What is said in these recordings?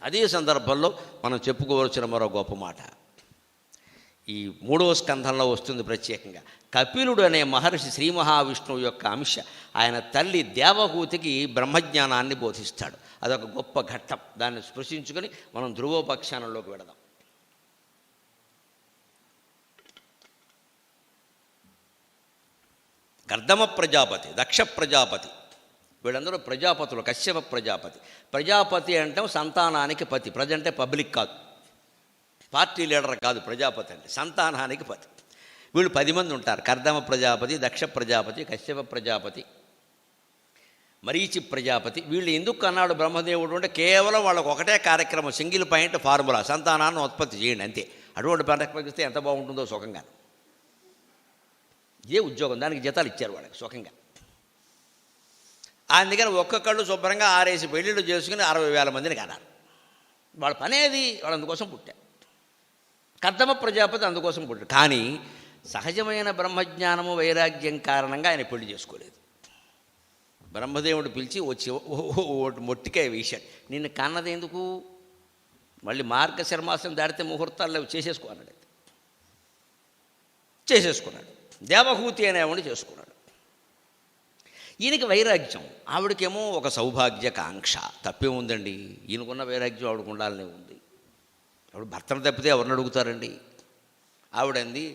అదే సందర్భంలో మనం చెప్పుకోవలసిన మరో గొప్ప మాట ఈ 3వ స్కంధంలో వస్తుంది ప్రత్యేకంగా. కపిలుడు అనే మహర్షి శ్రీ మహావిష్ణువు యొక్క అంశ ఆయన తల్లి దేవహూతికి బ్రహ్మజ్ఞానాన్ని బోధిస్తాడు. అదొక గొప్ప ఘట్టం. దాన్ని స్పృశించుకొని మనం ధ్రువోపాఖ్యానంలోకి వెళదాం. కర్దమ ప్రజాపతి, దక్ష ప్రజాపతి, వీళ్ళందరూ ప్రజాపతులు. కశ్యప ప్రజాపతి. ప్రజాపతి అంటే సంతానానికి పతి. ప్రజ అంటే పబ్లిక్ కాదు, పార్టీ లీడర్ కాదు. ప్రజాపతి అంటే సంతానానికి పతి. వీళ్ళు 10 మంది ఉంటారు. కర్దమ ప్రజాపతి, దక్ష ప్రజాపతి, కశ్యప ప్రజాపతి, మరీచి ప్రజాపతి. వీళ్ళు ఎందుకు అన్నాడు బ్రహ్మదేవుడు అంటే కేవలం వాళ్ళకు ఒకటే కార్యక్రమం, సింగిల్ పాయింట్ ఫార్ములా, సంతానాన్ని ఉత్పత్తి చేయండి అంతే. అటువంటి పంటకిస్తే ఎంత బాగుంటుందో సుఖంగా. ఇదే ఉద్యోగం, దానికి జీతాలు ఇచ్చారు వాళ్ళకి సుఖంగా. ఆయన దగ్గర ఒక్కొక్కళ్ళు శుభ్రంగా 6 పెళ్ళిళ్ళు చేసుకుని 60,000 మందిని కన్నారు. వాళ్ళ పనేది, వాళ్ళు అందుకోసం పుట్టారు. కర్దమ ప్రజాపతి అందుకోసం పుట్టారు. కానీ సహజమైన బ్రహ్మజ్ఞానము వైరాగ్యం కారణంగా ఆయన పెళ్లి చేసుకోలేదు. బ్రహ్మదేవుడు పిలిచి వచ్చి మొట్టికాయ వేశాడు. నిన్ను కన్నది ఎందుకు? మళ్ళీ మార్గశర్మాసం దాడితే ముహూర్తాల్లో చేసేసుకో అన్నాడు. చేసేసుకున్నాడు. దేవహూతి అనేవాడిని చేసుకున్నాడు. ఈయనకి వైరాగ్యం, ఆవిడకేమో ఒక సౌభాగ్య కాంక్ష. తప్పే ఉందండి, ఈయనకున్న వైరాగ్యం ఆవిడకు ఉండాలనే ఉంది. ఆవిడ భర్తను తప్పితే ఎవరిని అడుగుతారండి? ఆవిడంది,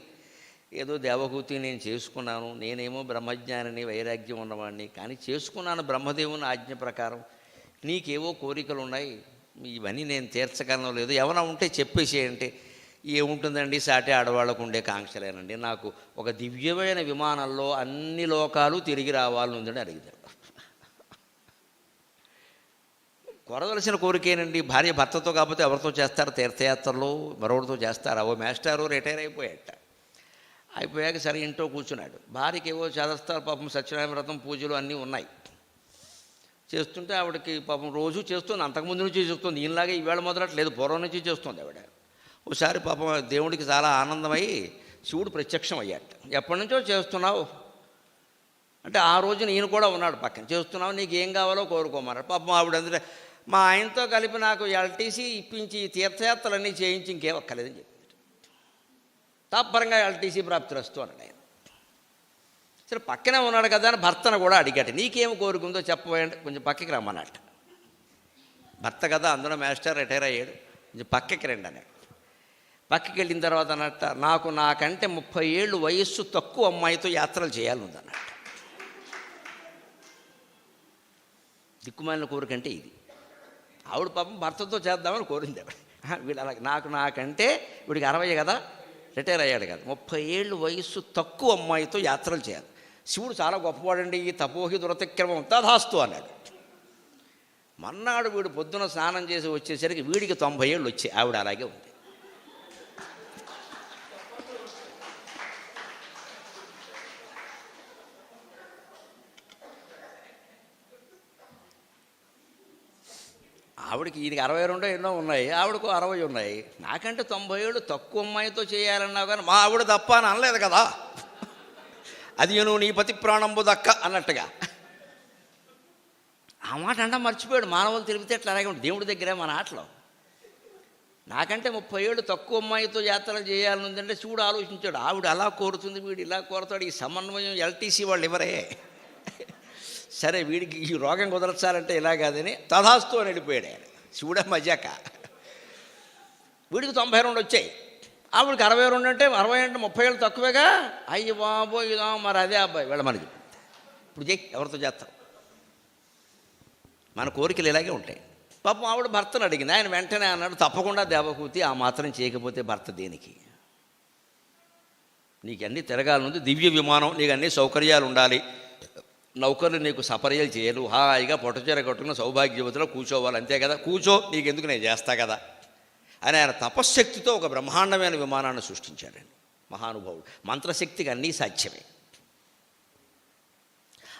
ఏదో దేవహూతి నేను చేసుకున్నాను, నేనేమో బ్రహ్మజ్ఞానిని, వైరాగ్యం ఉన్నవాడిని, కానీ చేసుకున్నాను బ్రహ్మదేవుని ఆజ్ఞ ప్రకారం. నీకేవో కోరికలు ఉన్నాయి, ఇవన్నీ నేను తీర్చగలను, లేదు ఏమైనా ఉంటే చెప్పేసేయంటే, ఏముంటుందండి సాటి ఆడవాళ్ళకు ఉండే కాంక్షలేనండి, నాకు ఒక దివ్యమైన విమానంలో అన్ని లోకాలు తిరిగి రావాలని ఉందని అడిగితాడు. కొరవలసిన కోరికేనండి. భార్య భర్తతో కాకపోతే ఎవరితో చేస్తారు? తీర్థయాత్రలో మరొకరితో చేస్తారు. ఓ మాస్టారు రిటైర్ అయిపోయాక సరే ఇంట్లో కూర్చున్నాడు. భార్యకి ఏవో చేస్తారు పాపం, సత్యనారాయణ వ్రతం పూజలు అన్నీ ఉన్నాయి. చేస్తుంటే ఆవిడకి పాపం రోజు చేస్తుంది, అంతకుముందు నుంచి చేస్తుంది. ఈయనలాగే ఈవేళ మొదలట్లేదు, పూర్వం నుంచి చేస్తుంది ఆవిడ. ఒకసారి పాపం దేవుడికి చాలా ఆనందమై శివుడు ప్రత్యక్షం అయ్యాట. ఎప్పటి నుంచో చేస్తున్నావు అంటే, ఆ రోజున ఈయన కూడా ఉన్నాడు పక్కన. చేస్తున్నావు, నీకు ఏం కావాలో కోరుకోమన్నాడు. పాపం ఆవిడ అందులో మా ఆయనతో కలిపి నాకు ఎల్టీసీ ఇప్పించి తీర్థయాత్రలన్నీ చేయించి ఇంకేం ఒక్కలేదని చెప్పాడు. తాపరంగా ఎల్టీసీ ప్రాప్తిరస్తూ అన్నాడు ఆయన. సరే పక్కనే ఉన్నాడు కదా అని భర్తను కూడా అడిగాడు, నీకేం కోరుకుందో చెప్పబోయండి, కొంచెం పక్కకి రమ్మన్నట్ట. భర్త కదా, అందులో మాస్టర్ రిటైర్ అయ్యాడు, కొంచెం పక్కకి రండి అన్నాడు. పక్కకి వెళ్ళిన తర్వాత అన్నట్ట, నాకంటే 30 ఏళ్ళు వయస్సు తక్కువ అమ్మాయితో యాత్రలు చేయాలనుందన్నట్టు. దిక్కుమాలిన కోరికంటే ఇది. ఆవిడ పాపం భర్తతో చేద్దామని కోరింది ఆవిడ. వీడు అలా నాకంటే వీడికి 60 కదా, రిటైర్ అయ్యాడు కదా, 30 ఏళ్ళు వయస్సు తక్కువ అమ్మాయితో యాత్రలు చేయాలి. శివుడు చాలా గొప్పవాడండి, ఈ తపోహి దురతిక్రమం తథాస్తు అన్నాడు. మన్నాడు వీడు పొద్దున స్నానం చేసి వచ్చేసరికి వీడికి 90 ఏళ్ళు వచ్చాయి, ఆవిడ అలాగే ఉంది. ఆవిడకి ఈయనకి 62 ఎన్నో ఉన్నాయి, ఆవిడకు 60 ఉన్నాయి. నాకంటే 90 ఏళ్ళు తక్కువ అమ్మాయితో చేయాలన్నావు కానీ మా ఆవిడ తప్ప అని అనలేదు కదా, అది నువ్వు నీ పతి ప్రాణంబు దక్క అన్నట్టుగా. ఆ మాట అంటే మర్చిపోయాడు. మానవులు తిరిగితే ఎట్లా అలాగే ఉంటుంది దేవుడి దగ్గరే మన ఆటలో. నాకంటే 30 ఏళ్ళు తక్కువ అమ్మాయితో యాత్రలు చేయాలనుందంటే శివుడు ఆలోచించాడు, ఆవిడ అలా కోరుతుంది, వీడు ఇలా కోరుతాడు, ఈ సమన్వయం ఎల్టీసీ వాళ్ళు ఎవరే, సరే వీడికి ఈ రోగం కుదర్చాలంటే ఇలా కాదని తథాస్తు అని వెళ్ళిపోయాడు ఆయన. శివుడే మజాక. వీడికి 92 వచ్చాయి, ఆవిడికి 62 అంటే 60 అంటే 30 ఏళ్ళు తక్కువేగా. అయ్యి బాబో ఇదా, మరి అదే అబ్బాయి వెళ్ళమని ఇప్పుడు చెయ్యి, ఎవరితో చేస్తాం. మన కోరికలు ఇలాగే ఉంటాయి. పాపం ఆవిడ భర్తను అడిగింది, ఆయన వెంటనే అన్నాడు, తప్పకుండా దేవహూతి, ఆ మాత్రం చేయకపోతే భర్త దేనికి, నీకు అన్నీ తిరగాలనుంది, దివ్య విమానం, నీకు అన్ని సౌకర్యాలు ఉండాలి, నౌకర్లు నీకు సపర్యలు చేయరు, హాయిగా పొట్టచీర కట్టుకున్న సౌభాగ్యవతిలో కూర్చోవాలి, అంతే కదా, కూర్చో, నీకెందుకు నేను చేస్తా కదా అని ఆయన తపశ్శక్తితో ఒక బ్రహ్మాండమైన విమానాన్ని సృష్టించాడండి మహానుభావుడు. మంత్రశక్తికి అన్నీ సాధ్యమే.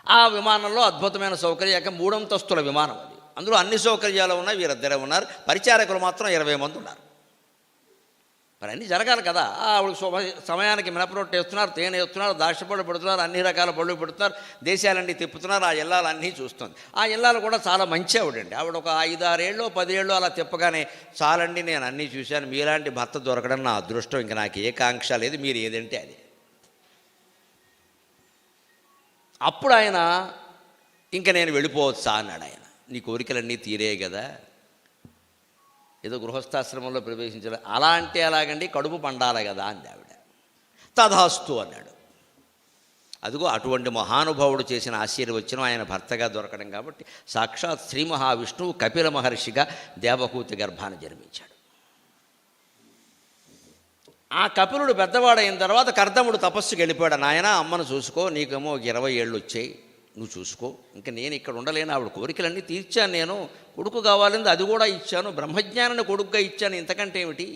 ఆ విమానంలో అద్భుతమైన సౌకర్యం, 3 అంతస్తుల విమానం అది. అందులో అన్ని సౌకర్యాలు ఉన్నాయి, వీరిద్దరే ఉన్నారు. పరిచారకులు మాత్రం 20 మంది ఉన్నారు. మరి అన్నీ జరగాలి కదా. ఆవిడ సమయానికి మినపరొట్టు వేస్తున్నారు, తేనె వేస్తున్నారు, దాక్షపళ్ళు పెడుతున్నారు, అన్ని రకాల పళ్ళు పెడుతున్నారు, దేశాలన్నీ తిప్పుతున్నారు. ఆ ఇల్లాలు అన్నీ చూస్తుంది. ఆ ఇల్లాలు కూడా చాలా మంచి ఆవిడండి. ఆవిడ ఒక 5-6 ఏళ్ళు 10 ఏళ్ళు అలా తిప్పగానే, చాలండి నేను అన్నీ చూశాను, మీలాంటి భర్త దొరకడం నా అదృష్టం, ఇంక నాకు ఏ కాంక్ష లేదు, మీరు ఏదంటే అది. అప్పుడు ఆయన ఇంక నేను వెళ్ళిపోవచ్చా అన్నాడు. ఆయన నీ కోరికలన్నీ తీరే కదా, ఏదో గృహస్థాశ్రమంలో ప్రవేశించాలి, అలా అంటే ఎలాగండి, కడుపు పండాలి కదా అంది ఆవిడ. తథాస్తు అన్నాడు. అదిగో అటువంటి మహానుభావుడు చేసిన ఆశీర్వచనం ఆయన భర్తగా దొరకడం కాబట్టి సాక్షాత్ శ్రీ మహావిష్ణువు కపిల మహర్షిగా దేవహూతి గర్భాన జన్మించాడు. ఆ కపిలుడు పెద్దవాడైన తర్వాత కర్దముడు తపస్సుకి వెళ్ళిపోయాడు. నాయన అమ్మను చూసుకో, నీకేమో 20 ఏళ్ళు వచ్చాయి, నువ్వు చూసుకో, ఇంకా నేను ఇక్కడ ఉండలేను, ఆవిడ కోరికలన్నీ తీర్చాను, నేను కొడుకు కావాలింది అది కూడా ఇచ్చాను, బ్రహ్మజ్ఞానాన్ని కొడుకుగా ఇచ్చాను, ఇంతకంటే ఏమిటి,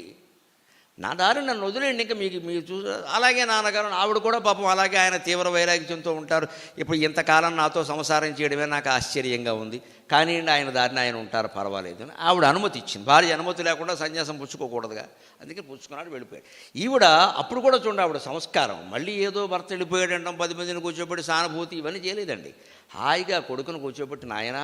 నా దారి నన్ను వదిలేండి, ఇంకా మీరు అలాగే నాన్నగారు. ఆవిడ కూడా పాపం అలాగే ఆయన తీవ్ర వైరాగ్యంతో ఉంటారు. ఇప్పుడు ఇంతకాలం నాతో సంసారం చేయడమే నాకు ఆశ్చర్యంగా ఉంది, కానీ ఆయన దారిని ఆయన ఉంటారు, పర్వాలేదు అని ఆవిడ అనుమతి ఇచ్చింది. భార్య అనుమతి లేకుండా సన్యాసం పుచ్చుకోకూడదుగా, అందుకే పుచ్చుకున్నాడు, వెళ్ళిపోయాడు. ఈవిడ అప్పుడు కూడా చూడండి, ఆవిడ సంస్కారం మళ్ళీ ఏదో భర్త వెళ్ళిపోయాడు అంటాం, 10 మందిని కూర్చోబెట్టి సానుభూతి ఇవన్నీ చేయలేదండి. హాయిగా కొడుకును కూర్చోబెట్టి, నాయన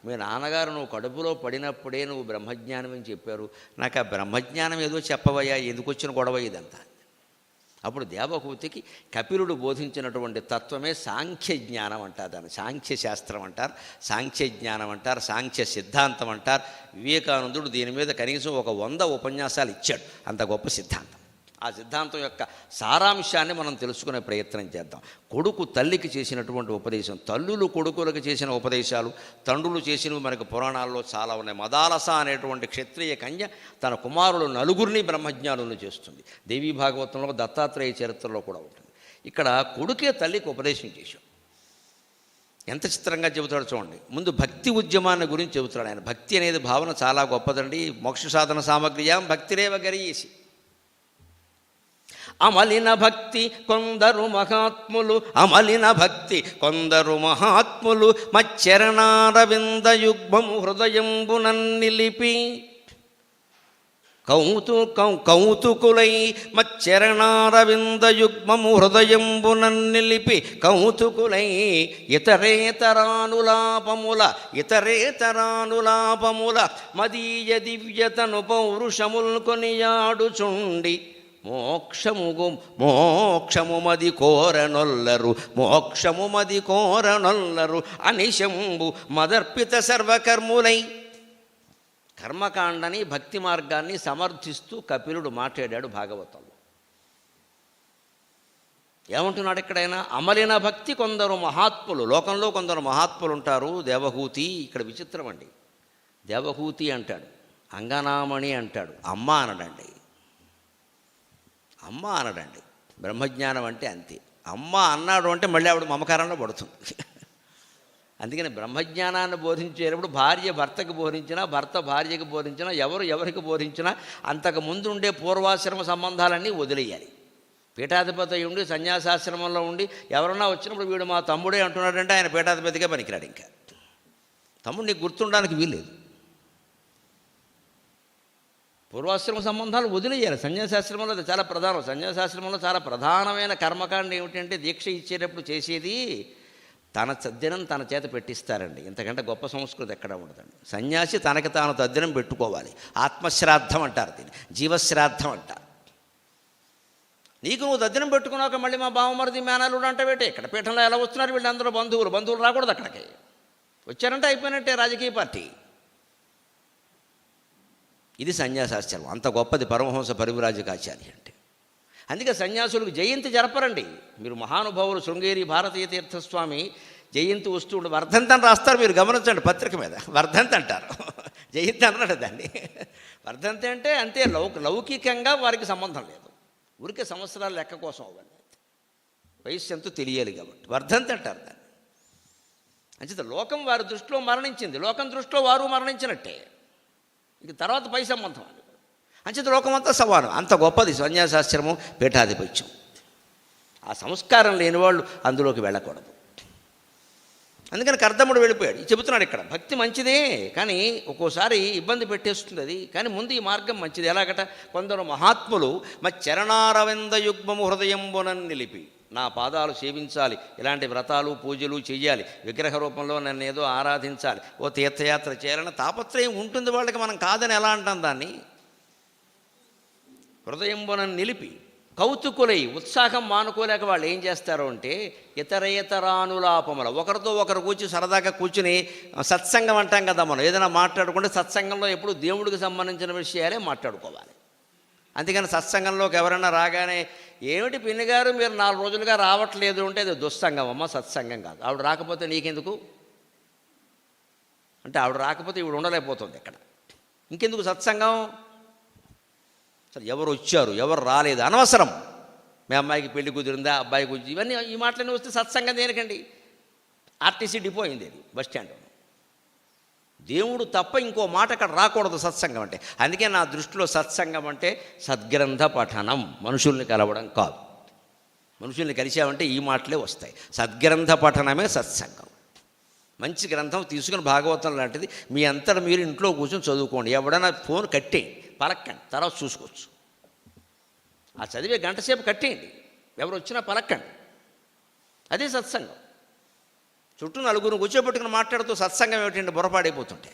మీ నాన్నగారు నువ్వు కడుపులో పడినప్పుడే నువ్వు బ్రహ్మజ్ఞానం అని చెప్పారు, నాకు ఆ బ్రహ్మజ్ఞానం ఏదో చెప్పవయ్యా, ఎందుకు వచ్చిన గొడవ ఇదంతా. అప్పుడు దేవహూతికి కపిలుడు బోధించినటువంటి తత్వమే సాంఖ్య జ్ఞానం అంటారు, దాన్ని సాంఖ్య శాస్త్రం అంటారు, సాంఖ్య జ్ఞానం అంటారు, సాంఖ్య సిద్ధాంతం అంటారు. వివేకానందుడు దీని మీద కనీసం ఒక 100 ఉపన్యాసాలు ఇచ్చాడు, అంత గొప్ప సిద్ధాంతం. ఆ సిద్ధాంతం యొక్క సారాంశాన్ని మనం తెలుసుకునే ప్రయత్నం చేద్దాం. కొడుకు తల్లికి చేసినటువంటి ఉపదేశం, తల్లులు కొడుకులకు చేసిన ఉపదేశాలు, తండ్రులు చేసినవి మనకు పురాణాల్లో చాలా ఉన్నాయి. మదాలస అనేటువంటి క్షత్రియ కన్య తన కుమారులు 4 బ్రహ్మజ్ఞానులను చేస్తుంది. దేవీ భాగవతంలో, దత్తాత్రేయ చరిత్రలో కూడా ఉంటుంది. ఇక్కడ కొడుకే తల్లికి ఉపదేశం చేశాడు. ఎంత చిత్రంగా చెబుతాడు చూడండి. ముందు భక్తి ఉద్యమాన్ని గురించి చెబుతాడు ఆయన. భక్తి అనేది భావన చాలా గొప్పదండి. మోక్ష సాధన సామగ్రియాం భక్తిరేవ గరీయసి. అమలిన భక్తి కొందరు మహాత్ములు, అమలిన భక్తి కొందరు మహాత్ములు, మచ్చరణారవింద యుగ్మము హృదయంబునన్నిలిపి కౌతుకులై, మచ్చరణారవింద యుగ్మము హృదయంబునన్నిలిపి కౌతుకులై, ఇతరేతరానులాపముల మదీయ దివ్యతను పౌరుషముల్ కొనియాడుచుండి, మోక్షము మది కోరనొల్లరు అనిశంబు మదర్పిత సర్వకర్ములై. కర్మకాండని భక్తి మార్గాన్ని సమర్థిస్తూ కపిలుడు మాట్లాడాడు భాగవతంలో. ఏమంటున్నాడు ఇక్కడైనా? అమలిన భక్తి కొందరు మహాత్ములు, లోకంలో కొందరు మహాత్ములు ఉంటారు. దేవహూతి ఇక్కడ విచిత్రం అండి. దేవహూతి అంటాడు, అంగనామణి అంటాడు, అమ్మ అనడండి. అమ్మ అనడండి. బ్రహ్మజ్ఞానం అంటే అంతే. అమ్మ అన్నాడు అంటే మళ్ళీ ఆవిడ మమకారంలో పడుతుంది. అందుకని బ్రహ్మజ్ఞానాన్ని బోధించేటప్పుడు భార్య భర్తకు బోధించినా, భర్త భార్యకు బోధించినా, ఎవరికి బోధించినా అంతకుముందు ఉండే పూర్వాశ్రమ సంబంధాలన్నీ వదిలేయాలి. పీఠాధిపతి ఉండి సన్యాసాశ్రమంలో ఉండి ఎవరన్నా వచ్చినప్పుడు వీడు మా తమ్ముడే అంటున్నాడంటే ఆయన పీఠాధిపతిగా పనికిరాడు. ఇంకా తమ్ముడు నీకు గుర్తుండడానికి వీల్లేదు. పూర్వాశ్రమ సంబంధాలు వదిలేయాలి. సన్యాసాశ్రమంలో అది చాలా ప్రధానం. సన్యాసాశ్రమంలో చాలా ప్రధానమైన కర్మకాండ ఏమిటంటే, దీక్ష ఇచ్చేటప్పుడు చేసేది తన తద్దినం తన చేత పెట్టిస్తారండి. ఇంతకంటే గొప్ప సంస్కృతి ఎక్కడ ఉండదండి. సన్యాసి తనకి తాను తద్దినం పెట్టుకోవాలి. ఆత్మశ్రాద్ధం అంటారు దీన్ని, జీవశ్రాద్ధం అంటారు. నీకు నువ్వు తద్దినం పెట్టుకున్నాక మళ్ళీ మా బావమరిది మేనల్లుడు అంటే పెట్టి ఇక్కడ పీఠంలో ఎలా వస్తున్నారు వీళ్ళందరూ బంధువులు రాకూడదు. అక్కడికి వచ్చారంటే అయిపోయినట్టే రాజకీయ పార్టీ. ఇది సన్యాసాశ్రమం. అంత గొప్పది పరమహంస పరివ్రాజకాచార్య అంటే. అందుకే సన్యాసులకు జయంతి జరపరండి. మీరు మహానుభావులు శృంగేరి భారతీయ తీర్థస్వామి జయంతి వస్తుండే వర్ధంతి అని రాస్తారు, మీరు గమనించండి పత్రిక మీద. వర్ధంతి అంటారు, జయంతి అన్నాడు దాన్ని. వర్ధంతి అంటే అంతే, లౌకికంగా వారికి సంబంధం లేదు, ఊరికే సంవత్సరాల లెక్క కోసం అవ్వండి, వయస్సు ఎంతో తెలియాలి కాబట్టి వర్ధంతి అంటారు దాన్ని. అంచేత లోకం వారి దృష్టిలో మరణించింది, లోకం దృష్టిలో వారు మరణించినట్టే. ఇంక తర్వాత పై సంబంధం అని అంచేత లోకమంతా సమానం. అంత గొప్పది సన్యాసాశ్రమం, పీఠాధిపత్యం. ఆ సంస్కారం లేని వాళ్ళు అందులోకి వెళ్ళకూడదు. అందుకని కర్దముడు వెళ్ళిపోయాడు. చెబుతున్నాడు ఇక్కడ భక్తి మంచిదే, కానీ ఒక్కోసారి ఇబ్బంది పెట్టేస్తుంది అది. కానీ ముందు ఈ మార్గం మంచిది. ఎలాగట, కొందరు మహాత్ములు చరణారవింద యుగ్మము హృదయంబునన్ నిలిపి, నా పాదాలు సేవించాలి, ఇలాంటి వ్రతాలు పూజలు చేయాలి, విగ్రహ రూపంలో నన్ను ఏదో ఆరాధించాలి, ఓ తీర్థయాత్ర చేయాలన్న తాపత్రయం ఉంటుంది వాళ్ళకి. మనం కాదని ఎలా అంటాం దాన్ని? హృదయంబునన్ నిలిపి కౌతుకులై, ఉత్సాహం మానుకోలేక వాళ్ళు ఏం చేస్తారు అంటే ఇతరేతరానులాపముల, ఒకరితో ఒకరు కూర్చుని సరదాగా కూర్చుని సత్సంగం అంటాం కదా మనం. ఏదైనా మాట్లాడుకుంటే సత్సంగంలో ఎప్పుడు దేవుడికి సంబంధించిన విషయాలే మాట్లాడుకోవాలి. అందుకని సత్సంగంలోకి ఎవరైనా రాగానే, ఏమిటి పిన్ని గారు మీరు 4 రోజులుగా రావట్లేదు అంటే అది దుస్సంగం అమ్మ, సత్సంగం కాదు. ఆవిడ రాకపోతే నీకెందుకు అంటే, ఆవిడ రాకపోతే ఈవిడ ఉండలేకపోతుంది ఇక్కడ, ఇంకెందుకు సత్సంగం? సరే, ఎవరు వచ్చారు ఎవరు రాలేదు అనవసరం. మీ అమ్మాయికి పెళ్లి కుదిరిందా, అబ్బాయి కుదిరి, ఇవన్నీ ఈ మాటలన్నీ వస్తే సత్సంగం దేనికండి? ఆర్టీసీ డిపో అయింది అది, బస్ స్టాండ్. దేవుడు తప్ప ఇంకో మాట అక్కడ రాకూడదు సత్సంగం అంటే. అందుకే నా దృష్టిలో సత్సంగం అంటే సద్గ్రంథ పఠనం, మనుషుల్ని కలవడం కాదు. మనుషుల్ని కలిసామంటే ఈ మాటలే వస్తాయి. సద్గ్రంథ పఠనమే సత్సంగం. మంచి గ్రంథం తీసుకుని భాగవతం లాంటిది మీ అంతటా మీరు ఇంట్లో కూర్చొని చదువుకోండి. ఎవడన్నా ఫోన్ కట్టేయండి, పలక్కండి, తర్వాత చూసుకోవచ్చు. ఆ చదివే గంట సేపు కట్టేయండి, ఎవరు వచ్చినా పలక్కండి. అదే సత్సంగం. చుట్టూ నలుగురు కూర్చోబెట్టుకుని మాట్లాడుతూ సత్సంగం ఏమిటండి? బుర్రపాడైపోతుంటే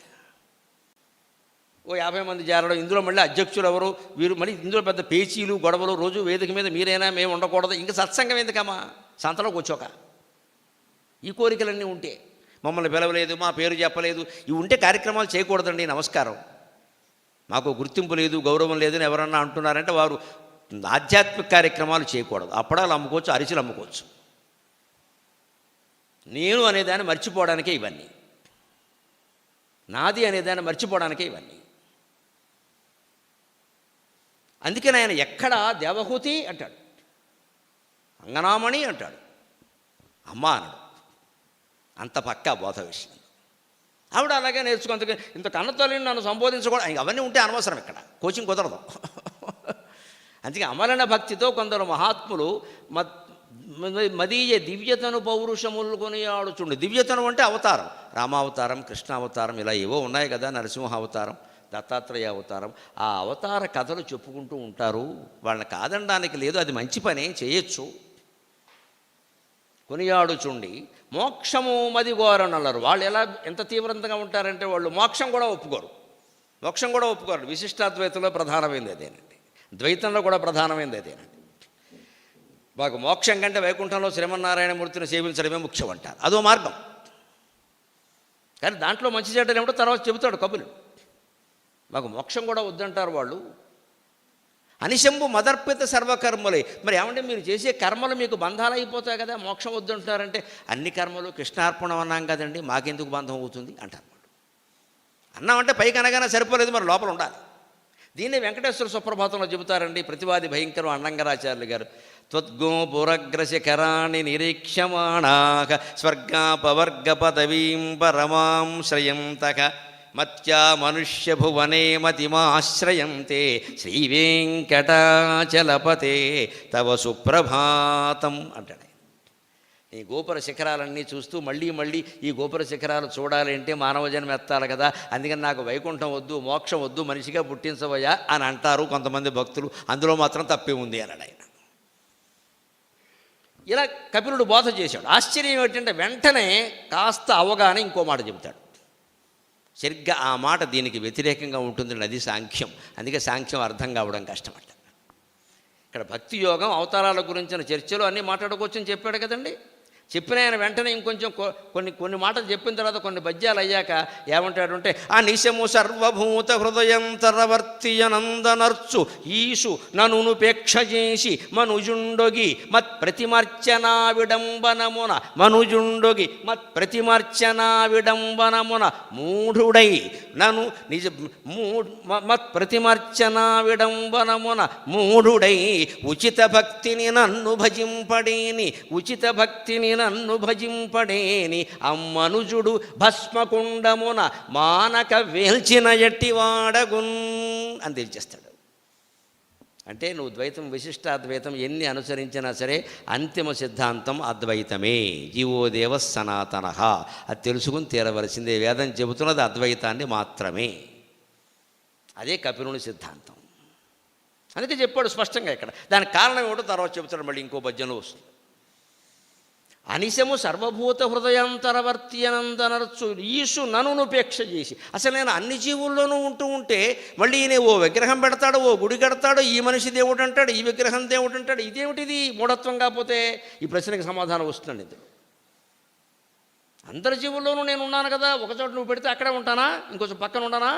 ఓ 50 మంది చేరడం, ఇందులో మళ్ళీ అధ్యక్షులు ఎవరు, వీరు మళ్ళీ ఇందులో పెద్ద పేచీలు గొడవలు, రోజు వేదిక మీద మీరైనా మేము ఉండకూడదు. ఇంకా సత్సంగం ఎందుకమ్మా? సంతలో కూర్చోక ఈ కోరికలన్నీ ఉంటే, మమ్మల్ని పిలవలేదు, మా పేరు చెప్పలేదు, ఇవి ఉంటే కార్యక్రమాలు చేయకూడదండి. నమస్కారం, మాకు గుర్తింపు లేదు, గౌరవం లేదని ఎవరన్నా అంటున్నారంటే వారు ఆధ్యాత్మిక కార్యక్రమాలు చేయకూడదు. అప్పడాలు అమ్ముకోవచ్చు, అరిసెలు అమ్ముకోవచ్చు. నేను అనేదాన్ని మర్చిపోవడానికే ఇవన్నీ, నాది అనేదాన్ని మర్చిపోవడానికే ఇవన్నీ. అందుకని ఆయన ఎక్కడ దేవహూతి అంటాడు, అంగనామణి అంటాడు, అమ్మ అన్నాడు. అంత పక్కా బోధ విషయం. ఆవిడ అలాగే నేర్చుకుంత, ఇంత కన్నతల్లిని నన్ను సంబోధించకూడదు, అవన్నీ ఉంటే అనవసరం, ఇక్కడ కోచింగ్ కుదరదు. అందుకే అమరణ భక్తితో కొందరు మహాత్ములు మదీయ దివ్యతను పౌరుషములు కొనియాడుచుండు. దివ్యతను అంటే అవతారం, రామావతారం, కృష్ణావతారం, ఇలా ఏవో ఉన్నాయి కదా, నరసింహ అవతారం, దత్తాత్రేయ అవతారం. ఆ అవతార కథలు చెప్పుకుంటూ ఉంటారు. వాళ్ళని కాదనడానికి లేదు, అది మంచి పనే, చేయొచ్చు. కొనియాడుచుండి మోక్షము మదిగోరనన్నారు. వాళ్ళు ఎలా ఎంత తీవ్రంగా ఉంటారంటే వాళ్ళు మోక్షం కూడా ఒప్పుకోరు. మోక్షం కూడా ఒప్పుకోరు. విశిష్టాద్వైతంలో ప్రధానమైనది అదేనండి, ద్వైతంలో కూడా ప్రధానమైనది అదేనండి. మాకు మోక్షం కంటే వైకుంఠంలో శ్రీమన్నారాయణమూర్తిని సేవించడమే ముఖ్యం అంటారు. అదో మార్గం. కానీ దాంట్లో మంచి చెడ్డలు ఏమిటో తర్వాత చెబుతాడు కబులు. మాకు మోక్షం కూడా వద్దంటారు వాళ్ళు. అనిశంభు మదర్పిత సర్వకర్మలే. మరి ఏమంటే మీరు చేసే కర్మలు మీకు బంధాలు అయిపోతాయి కదా, మోక్షం వద్దంటారంటే అన్ని కర్మలు కృష్ణార్పణం అన్నాం కదండి, మాకెందుకు బంధం అవుతుంది అంటారు వాళ్ళు. అన్నామంటే పైకి అనగానే సరిపోలేదు, మరి లోపల ఉండాలి. దీన్ని వెంకటేశ్వర సుప్రభాతంలో చెబుతారండి ప్రతివాది భయంకరం అన్నంగరాచార్యులు గారు. త్వద్గోపురగ్రశిఖరాణి నిరీక్ష్యమాణాః స్వర్గాపవర్గ పదవీం పరమాం శ్రయంతః మత్యా మనుష్యభువనే మతిమాశ్రయంతే శ్రీవేంకటాచలపతే తవ సుప్రభాతం అంటాడు. ఈ గోపుర శిఖరాలన్నీ చూస్తూ మళ్ళీ మళ్ళీ ఈ గోపుర శిఖరాలు చూడాలి అంటే మానవ జన్మ ఎత్తాలి కదా, అందుకని నాకు వైకుంఠం వద్దు, మోక్షం వద్దు, మనిషిగా పుట్టించవయ్యా అని అంటారు కొంతమంది భక్తులు. అందులో మాత్రం తప్పే ఉంది అన్నాడు ఆయన. ఇలా కపిలుడు బోధ చేశాడు. ఆశ్చర్యం ఏంటంటే వెంటనే కాస్త అవగానే ఇంకో మాట చెబుతాడు. సరిగ్గా ఆ మాట దీనికి వ్యతిరేకంగా ఉంటుందండి, అది సాంఖ్యం. అందుకే సాంఖ్యం అర్థం కావడం కష్టమంట. ఇక్కడ భక్తి యోగం అవతారాల గురించిన చర్చలు అన్నీ మాట్లాడుకోవచ్చని చెప్పాడు కదండి. చెప్పిన ఆయన వెంటనే ఇంకొంచెం కొన్ని మాటలు చెప్పిన తర్వాత కొన్ని పద్యాలు అయ్యాక ఏమంటాడంటే, అనిశము సర్వభూత హృదయంతరవర్తియనందనర్చు ఈసు ననుపేక్ష చేసి మనుజుండొగి మత్ ప్రతిమర్చనా విడంబనమున మనుజుండొగి మత్ ప్రతిమర్చనా విడంబనమున మూఢుడై నను నిజ మత్ ప్రతిమర్చనా విడంబనమున మూఢుడై ఉచిత భక్తిని నన్ను భజింపడేని ఉచిత భక్తిని నన్ను భజింపడేని అమ్మనుజుడు భస్మకుండమున మానక వేల్చిన ఎట్టివాడగున్ అని తెలిచేస్తాడు. అంటే నువ్వు ద్వైతం విశిష్టాద్వైతం ఎన్ని అనుసరించినా సరే అంతిమ సిద్ధాంతం అద్వైతమే. జీవోదేవ సనాతన, అది తెలుసుకుని తీరవలసిందే. వేదం చెబుతున్నది అద్వైతాన్ని మాత్రమే. అదే కపిలుని సిద్ధాంతం. అందుకే చెప్పాడు స్పష్టంగా ఇక్కడ. దానికి కారణం ఏమిటో తర్వాత చెబుతాడు, మళ్ళీ ఇంకో పద్యంలో వస్తుంది. అనిశము సర్వభూత హృదయాంతరవర్తి అనంతనరచు ఈసు ననుపేక్ష చేసి. అసలు నేను అన్ని జీవుల్లోనూ ఉంటే మళ్ళీ ఈయన ఓ విగ్రహం పెడతాడు, ఓ గుడి కడతాడు, ఈ మనిషి దేవుడు అంటాడు, ఈ విగ్రహం దేవుడు అంటాడు. ఇదేమిటిది మూఢత్వం? కాకపోతే ఈ ప్రశ్నకి సమాధానం వస్తుందండి. ఇది అందరి జీవుల్లోనూ నేను ఉన్నాను కదా, ఒకచోట నువ్వు పెడితే అక్కడే ఉంటానా, ఇంకొంచెం పక్కన ఉంటానా?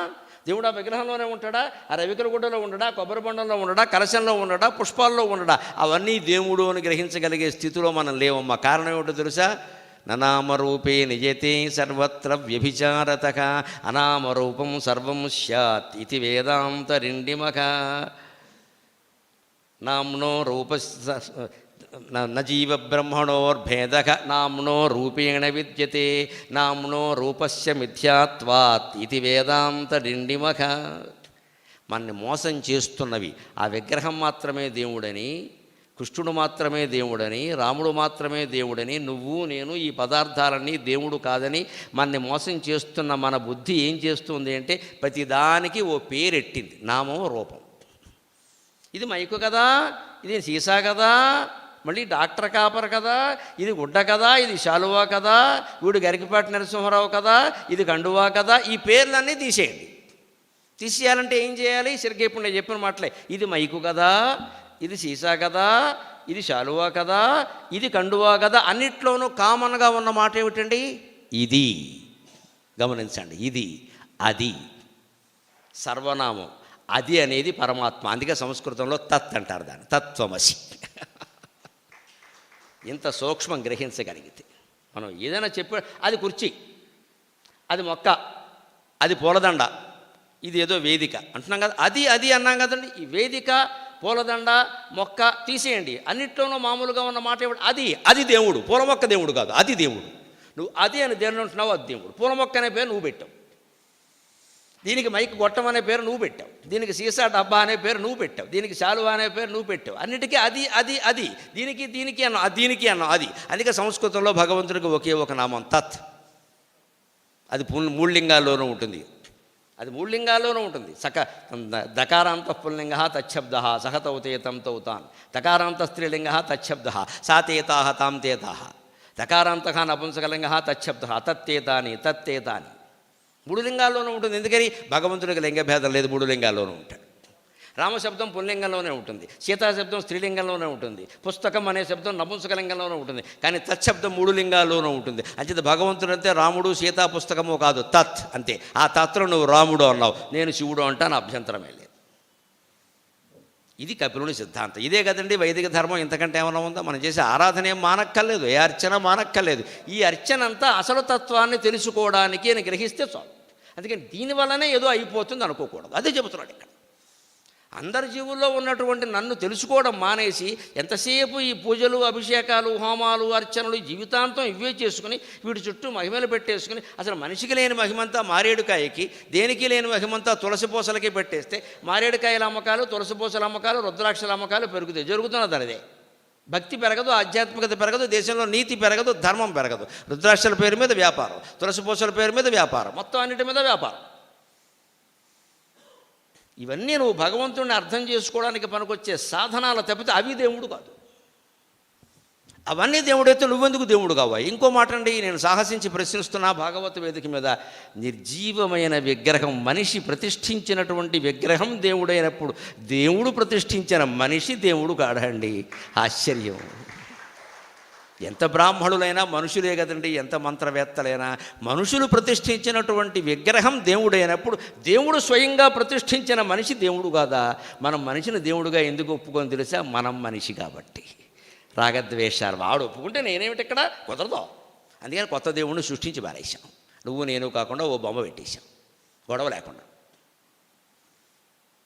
దేవుడు ఆ విగ్రహంలోనే ఉంటాడా, ఆ రవికలగుడ్డలో ఉండడా, కొబ్బరి బొండంలో ఉండడా, కలశంలో ఉండడా, పుష్పాల్లో ఉండడా? అవన్నీ దేవుడు అని గ్రహించగలిగే స్థితిలో మనం లేవమ్మా. కారణం ఏమిటో తెలుసా? ననామరూపే నిజతే సర్వత్ర వ్యభిచారతః అనామరూపం సర్వం స్యాత్ ఇది వేదాంతరిండిమఖ నామ్నో రూప నజీవ బ్రహ్మణోర్భేదః నామ్నో రూపేణ విద్యతే నామ్నో రూపస్య మిథ్యాత్వాత్ ఇది వేదాంతరిండిమఖ. మనని మోసం చేస్తున్నవి ఆ విగ్రహం మాత్రమే దేవుడని, కృష్ణుడు మాత్రమే దేవుడని, రాముడు మాత్రమే దేవుడని, నువ్వు నేను ఈ పదార్థాలన్నీ దేవుడు కాదని మనని మోసం చేస్తున్న మన బుద్ధి ఏం చేస్తుంది అంటే ప్రతిదానికి ఓ పేరెట్టింది, నామం రూపం. ఇది మైకు కదా, ఇది సీసా కదా, మళ్ళీ డాక్టర్ కాపర్ కదా, ఇది గుడ్డ కదా, ఇది శాలువా కదా, వీడు గరికపాటి నరసింహారావు కదా, ఇది కండువా కదా. ఈ పేర్లన్నీ తీసేయండి. తీసేయాలంటే ఏం చేయాలి? సరిగ్గా ఇప్పుడు నేను చెప్పిన మాటలే. ఇది మైకు కదా, ఇది సీసా కదా, ఇది శాలువా కదా, ఇది కండువా కదా. అన్నిట్లోనూ కామన్గా ఉన్న మాట ఏమిటండి? ఇది. గమనించండి, ఇది, అది సర్వనామం. అది అనేది పరమాత్మ. అందుకే సంస్కృతంలో తత్ అంటారు దాన్ని, తత్వమసి. ఇంత సూక్ష్మం గ్రహించగలిగితే మనం ఏదైనా చెప్పే, అది కుర్చీ, అది మొక్క, అది పూలదండ, ఇది ఏదో వేదిక అంటున్నాం కదా, అది అది అన్నాం కదండి. ఈ వేదిక, పూలదండ, మొక్క తీసేయండి. అన్నిట్లోనూ మామూలుగా ఉన్న మాట ఏమిటి? అది. అది దేవుడు. పూల మొక్క దేవుడు కాదు, అది దేవుడు. నువ్వు అది అని దేని ఉంటున్నావు, అది దేవుడు. పూల మొక్క అనే పేరు నువ్వు పెట్టావు, దీనికి మైక్ గొట్టం అనే పేరు నువ్వు పెట్టావు, దీనికి సీసా డబ్బా అనే పేరు నువ్వు పెట్టావు, దీనికి శాలువా అనే పేరు నువ్వు పెట్టావు. అన్నిటికీ అది అది అది, దీనికి అన్నాం, దీనికి అన్నాం, అది. అందుకే సంస్కృతంలో భగవంతుడికి ఒకే ఒక నామం తత్. అది మూడు లింగాల్లోనూ ఉంటుంది. అది మూడు లింగాల్లోనూ ఉంటుంది. దకారాంత పుల్లింగ తచ్చబ్ద సహతౌతే తం తౌతాన్. దకారాంత స్త్రీలింగ తచ్చబ్ద సాతేతా తాం తేతా. దకారాంత నపుంసకలింగ తచ్చబ్ద తత్తేతాని తత్తేతాని. మూడు లింగాల్లోనూ ఉంటుంది. ఎందుకని? భగవంతుడికి లింగభేదం లేదు, మూడు లింగాల్లోనూ ఉంటాడు. రామశబ్దం పుల్లింగంలోనే ఉంటుంది, సీతాశబ్దం స్త్రీలింగంలోనే ఉంటుంది, పుస్తకం అనే శబ్దం నపుంసకలింగంలోనే ఉంటుంది. కానీ తత్శబ్దం మూడు లింగాల్లోనూ ఉంటుంది. అంచేత భగవంతుడు అంతే రాముడు సీతా పుస్తకము కాదు, తత్ అంతే. ఆ తత్లో నువ్వు రాముడు అన్నావు, నేను శివుడు అంటాను, అభ్యంతరమే లేదు. ఇది కపిలుని సిద్ధాంతం. ఇదే కదండి వైదిక ధర్మం. ఇంతకంటే ఏమైనా ఉందా? మనం చేసే ఆరాధన ఏం మానక్కర్లేదు, ఏ అర్చన మానక్కర్లేదు. ఈ అర్చన అంతా అసలు తత్వాన్ని తెలుసుకోవడానికి అని గ్రహిస్తే చాలు. అందుకని దీనివల్లనే ఏదో అయిపోతుంది అనుకోకూడదు. అదే చెబుతున్నాడు ఇక్కడ. అందరి జీవుల్లో ఉన్నటువంటి నన్ను తెలుసుకోవడం మానేసి ఎంతసేపు ఈ పూజలు, అభిషేకాలు, హోమాలు, అర్చనలు జీవితాంతం ఇవే చేసుకుని వీడి చుట్టూ మహిమలు పెట్టేసుకుని అసలు మనిషికి లేని మహిమంతా మారేడుకాయకి, దేనికి లేని మహిమంతా తులసి పూసలకి పెట్టేస్తే మారేడుకాయల అమ్మకాలు, తులసి పూసల అమ్మకాలు, రుద్రాక్షల అమ్మకాలు పెరుగుతాయి. జరుగుతున్నది అదే. భక్తి పెరగదు, ఆధ్యాత్మికత పెరగదు, దేశంలో నీతి పెరగదు, ధర్మం పెరగదు. రుద్రాక్షల పేరు మీద వ్యాపారం, తులసి పూసల పేరు మీద వ్యాపారం, మొత్తం అన్నిటి మీద వ్యాపారం. ఇవన్నీ నువ్వు భగవంతుడిని అర్థం చేసుకోవడానికి పనికొచ్చే సాధనాలు తప్పితే అవి దేవుడు కాదు. అవన్నీ దేవుడైతే నువ్వెందుకు దేవుడు కావా? ఇంకో మాట అండి, నేను సాహసించి ప్రశ్నిస్తున్నా భాగవత వేదిక మీద. నిర్జీవమైన విగ్రహం, మనిషి ప్రతిష్ఠించినటువంటి విగ్రహం దేవుడైనప్పుడు దేవుడు ప్రతిష్ఠించిన మనిషి దేవుడు కాడండి. ఆశ్చర్యం. ఎంత బ్రాహ్మణులైనా మనుషులే కదండి, ఎంత మంత్రవేత్తలైనా మనుషులు ప్రతిష్ఠించినటువంటి విగ్రహం దేవుడైనప్పుడు దేవుడు స్వయంగా ప్రతిష్ఠించిన మనిషి దేవుడు కాదా? మనం మనిషిని దేవుడుగా ఎందుకు ఒప్పుకొని తెలుసా? మనం మనిషి కాబట్టి. రాగద్వేషాలు వాడు ఒప్పుకుంటే నేనేమిటి ఇక్కడ? కుదరదు. అందుకని కొత్త దేవుడిని సృష్టించి పారేసాం. నువ్వు నేను కాకుండా ఓ బొమ్మ పెట్టేశాం, గొడవ లేకుండా.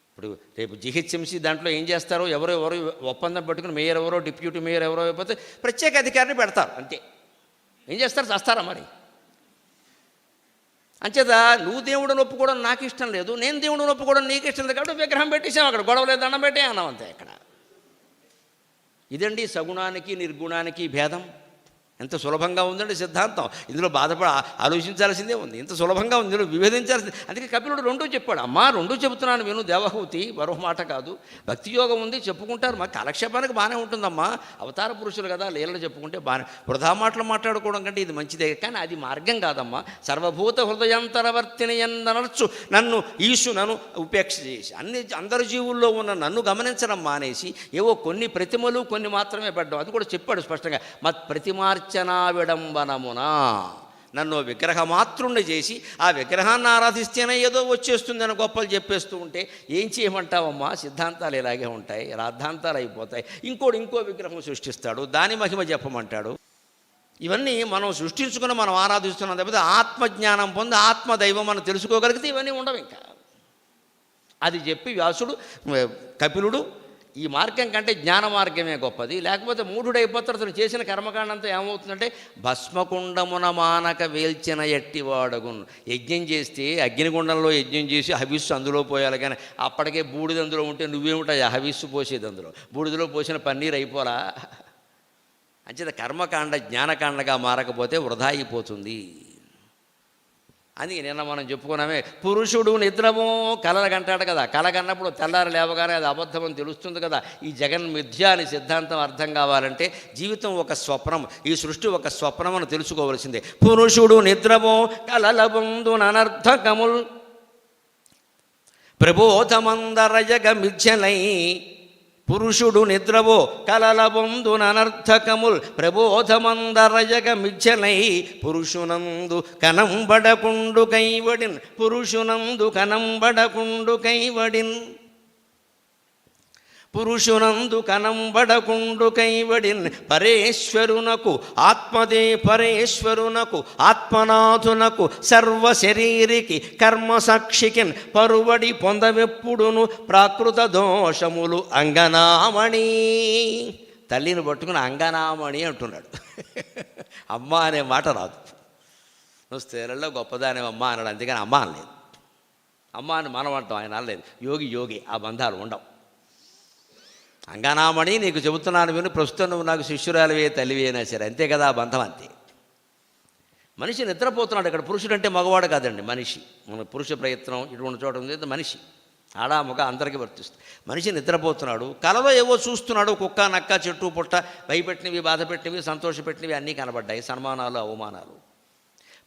ఇప్పుడు రేపు జిహెచ్ఎంసీ దాంట్లో ఏం చేస్తారో, ఎవరో ఒప్పందం పెట్టుకుని మేయర్ ఎవరో, డిప్యూటీ మేయర్ ఎవరో అయిపోతే ప్రత్యేక అధికారిని పెడతారు, అంతే. ఏం చేస్తారు? చేస్తారా మరి? అంచేత నువ్వు దేవుడిని ఒప్పుకోవడం నాకు ఇష్టం లేదు, నేను దేవుడిని ఒప్పుకోవడం నీకు ఇష్టం లేదు కాబట్టి విగ్రహం పెట్టేసాం, అక్కడ గొడవలేదు, దండం పెట్టే అన్నాం అంతే. అక్కడ ఇదండి సగుణానికి నిర్గుణానికి భేదం. ఎంత సులభంగా ఉందండి సిద్ధాంతం. ఇందులో ఆలోచించాల్సిందే ఉంది, ఇంత సులభంగా ఉంది, ఇందులో విభేదించాల్సింది. అందుకే కపిలుడు రెండూ చెప్పాడు. అమ్మా రెండూ చెబుతున్నాను విను దేవహూతి, మరో మాట కాదు. భక్తి యోగం ఉంది చెప్పుకుంటారు, మా కాలక్షేపానికి బాగానే ఉంటుందమ్మా, అవతార పురుషులు కదా, లీలలు చెప్పుకుంటే బాగానే, వృధా మాటలు మాట్లాడుకోవడం కంటే ఇది మంచిదే. కానీ అది మార్గం కాదమ్మా. సర్వభూత హృదయంతరవర్తిని ఎందనర్చు నన్ను నన్ను ఉపేక్ష చేసి అందరి జీవుల్లో ఉన్న నన్ను గమనించడం మానేసి ఏవో కొన్ని ప్రతిమలు కొన్ని మాత్రమే పెట్టడం. అది కూడా చెప్పాడు స్పష్టంగా. మత్ ప్రతిమార్చనా విడంబనమున, నన్ను విగ్రహమాతృణ్ణి చేసి ఆ విగ్రహాన్ని ఆరాధిస్తేనే ఏదో వచ్చేస్తుందని గొప్పలు చెప్పేస్తూ ఉంటే ఏం చేయమంటావమ్మా? సిద్ధాంతాలు ఇలాగే ఉంటాయి, రాద్ధాంతాలు అయిపోతాయి. ఇంకో విగ్రహం సృష్టిస్తాడు, దాని మహిమ చెప్పమంటాడు. ఇవన్నీ మనం సృష్టించుకుని మనం ఆరాధిస్తున్నాం తప్పితే ఆత్మజ్ఞానం పొంది ఆత్మదైవం మనం తెలుసుకోగలిగితే ఇవన్నీ ఉండవు. ఇంకా అది చెప్పి వ్యాసుడు, కపిలుడు ఈ మార్గం కంటే జ్ఞాన మార్గమే గొప్పది, లేకపోతే మూఢుడైపోతాడు. అతను చేసిన కర్మకాండంతా ఏమవుతుందంటే భస్మకుండమున మానక వేల్చిన ఎట్టివాడగును. యజ్ఞం చేస్తే అగ్నిగుండంలో యజ్ఞం చేసి హవిస్సు అందులో పోయాలి, కానీ అప్పటికే బూడిద అందులో ఉంటే నువ్వేమిటా హవిస్సు పోసేది అందులో? బూడిదలో పోసిన పన్నీరు అయిపోరా? అంచేత కర్మకాండ జ్ఞానకాండగా మారకపోతే వృధా అయిపోతుంది. అని నిన్న మనం చెప్పుకున్నామే, పురుషుడు నిద్రమో కలగంటాడు కదా, కలగన్నప్పుడు తెల్లారి లేవగానే అది అబద్ధమని తెలుస్తుంది కదా. ఈ జగన్ మిథ్య అని సిద్ధాంతం అర్థం కావాలంటే జీవితం ఒక స్వప్నం, ఈ సృష్టి ఒక స్వప్నం అని తెలుసుకోవలసిందే. పురుషుడు నిద్రమో కలలబందుననర్థకముల్ ప్రబోధమందరజగ మిథ్యలై, పురుషుడు నిద్రవో కలలబొందుననర్థకముల్ ప్రబోధమందరజగ మిథ్యలై, పురుషునందు కనంబడకుండు కైవడిన్, పురుషునందు కనంబడకుండు కైవడిన్, పురుషునందు కనంబడకుండు కైవడిన్. పరేశ్వరునకు ఆత్మదే పరేశ్వరునకు ఆత్మనాథునకు సర్వశరీరికి కర్మసాక్షికిన్ పరువడి పొందవెప్పుడును ప్రాకృత దోషములు అంగనామణి. తల్లిని పట్టుకుని అంగనామణి అంటున్నాడు. అమ్మ అనే మాట రాదు. నువ్వు స్త్రీలలో గొప్పదానే అమ్మ అన్నాడు, అంతేగాని అమ్మ అనలేదు. అమ్మ అని మనం అంటాం, ఆయన అనలేదు. యోగి ఆ బంధాలు ఉండవు. అంగనామణి నీకు చెబుతున్నాను విను, ప్రస్తుతం నువ్వు నాకు శిష్యురాలివే తల్లివి అయినా సరే, అంతే కదా ఆ బంధం. అంతే. మనిషి నిద్రపోతున్నాడు. ఇక్కడ పురుషుడు అంటే మగవాడు కాదండి, మనిషి. మన పురుష ప్రయత్నం ఇటువంటి చోట ఉంది, మనిషి. ఆడ మగ అందరికీ వర్తిస్తుంది. మనిషి నిద్రపోతున్నాడు, కలలో ఏవో చూస్తున్నాడు, కుక్క నక్క చెట్టు పుట్ట, భయపెట్టినవి బాధ పెట్టినవి సంతోషపెట్టినవి అన్నీ కనబడ్డాయి, సన్మానాలు అవమానాలు.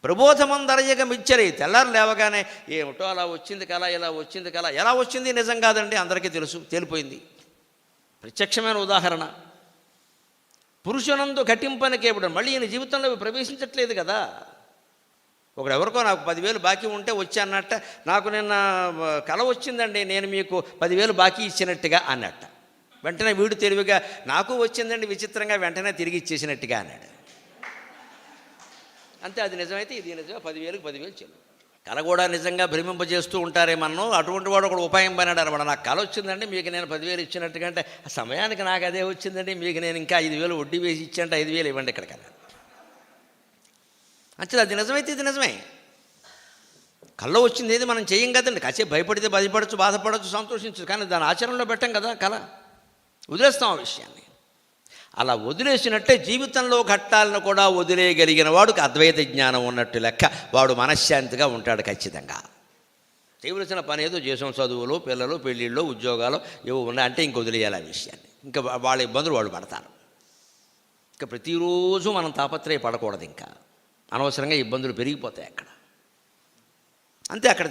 ప్రబోధమందరజగ మిథ్యలై, తెల్లారు లేవగానే ఏమిటో అలా వచ్చింది కళ, ఇలా వచ్చింది కళ. ఎలా వచ్చింది నిజం కాదండి, అందరికీ తెలుసు, తేలిపోయింది. ప్రత్యక్షమైన ఉదాహరణ. పురుషునందు ఘటింపనికేపుడు, మళ్ళీ ఈయన జీవితంలో ప్రవేశించట్లేదు కదా. ఒకడు ఎవరికో నాకు 10,000 బాకీ ఉంటే వచ్చి అన్నట్ట, నాకు నిన్న కల వచ్చిందండి, నేను మీకు 10,000 బాకీ ఇచ్చినట్టుగా అన్నట్ట. వెంటనే వీడు తెలివిగా నాకు వచ్చిందండి విచిత్రంగా, వెంటనే తిరిగి ఇచ్చేసినట్టుగా అన్నాడు. అంతే, అది నిజమైతే ఇది నిజమే, 10,000కి 10,000 చెల్లు. కళ కూడా నిజంగా భ్రమింపజేస్తూ ఉంటారేమన్నా. అటువంటి వాడు ఒకడు ఉపాయం పన్నాడు అనమాట. నాకు కళ వచ్చిందండి, మీకు నేను 10,000 ఇచ్చినట్టుగా అంటే, సమయానికి నాకు అదే వచ్చిందండి, మీకు నేను ఇంకా 5,000 వడ్డీ వేసి ఇచ్చాంటే 5,000 ఇవ్వండి ఇక్కడికన్నా. అంటే అది నిజమైతే ఇది నిజమే. కళ్ళ వచ్చింది ఏది మనం చేయం కదండి. కాసేపు భయపడితే భయపడచ్చు, బాధపడచ్చు, సంతోషించచ్చు, కానీ దాని ఆచరణలో పెట్టాం కదా. కళ వదిలేస్తాం ఆ విషయాన్ని. అలా వదిలేసినట్టే జీవితంలో ఘట్టాలను కూడా వదిలేయగలిగిన వాడికి అద్వైత జ్ఞానం ఉన్నట్టు లెక్క. వాడు మనశ్శాంతిగా ఉంటాడు ఖచ్చితంగా. చేయవలసిన పని ఏదో చేసాం, చదువులు, పిల్లలు, పెళ్ళిళ్ళు, ఉద్యోగాలు ఏవో ఉన్నాయి అంటే ఇంక వదిలేయాలి ఆ విషయాన్ని. ఇంకా వాళ్ళ ఇబ్బందులు వాళ్ళు పడతారు. ఇంకా ప్రతిరోజు మనం తాపత్రయపడకూడదు. ఇంకా అనవసరంగా ఇబ్బందులు పెరిగిపోతాయి అక్కడ. అంతే, అక్కడ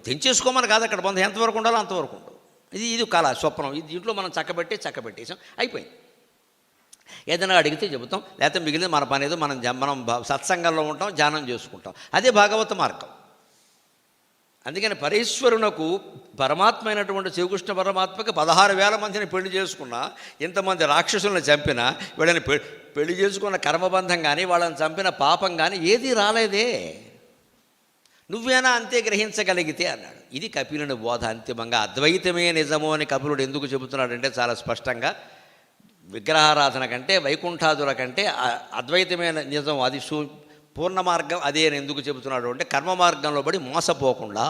తెంచేసుకోమని కాదు, అక్కడ బంధం ఎంతవరకు ఉండాలో అంతవరకు ఉండదు. ఇది కళ, స్వప్నం. ఇది దీంట్లో మనం చక్కబెట్టేసాం, అయిపోయింది. ఏదైనా అడిగితే చెబుతాం, లేకపోతే మిగిలిన మన పని ఏదో మనం సత్సంగంలో ఉంటాం, ధ్యానం చేసుకుంటాం. అదే భాగవత మార్గం. అందుకని పరేశ్వరునకు పరమాత్మ అయినటువంటి శ్రీకృష్ణ పరమాత్మకి 16,000 మందిని పెళ్లి చేసుకున్నా, ఇంతమంది రాక్షసులను చంపినా, వీళ్ళని పెళ్లి చేసుకున్న కర్మబంధం కానీ, వాళ్ళని చంపిన పాపం కానీ ఏదీ రాలేదే. నువ్వేనా అంతే గ్రహించగలిగితే అన్నాడు. ఇది కపిలుని బోధ. అంతిమంగా అద్వైతమే నిజము అని కపిలుడు ఎందుకు చెబుతున్నాడంటే చాలా స్పష్టంగా, విగ్రహారాధన కంటే వైకుంఠాదుల కంటే అద్వైతమైన నిజం అది పూర్ణ మార్గం అదే అని ఎందుకు చెబుతున్నాడు అంటే కర్మ మార్గంలో పడి మోసపోకుండా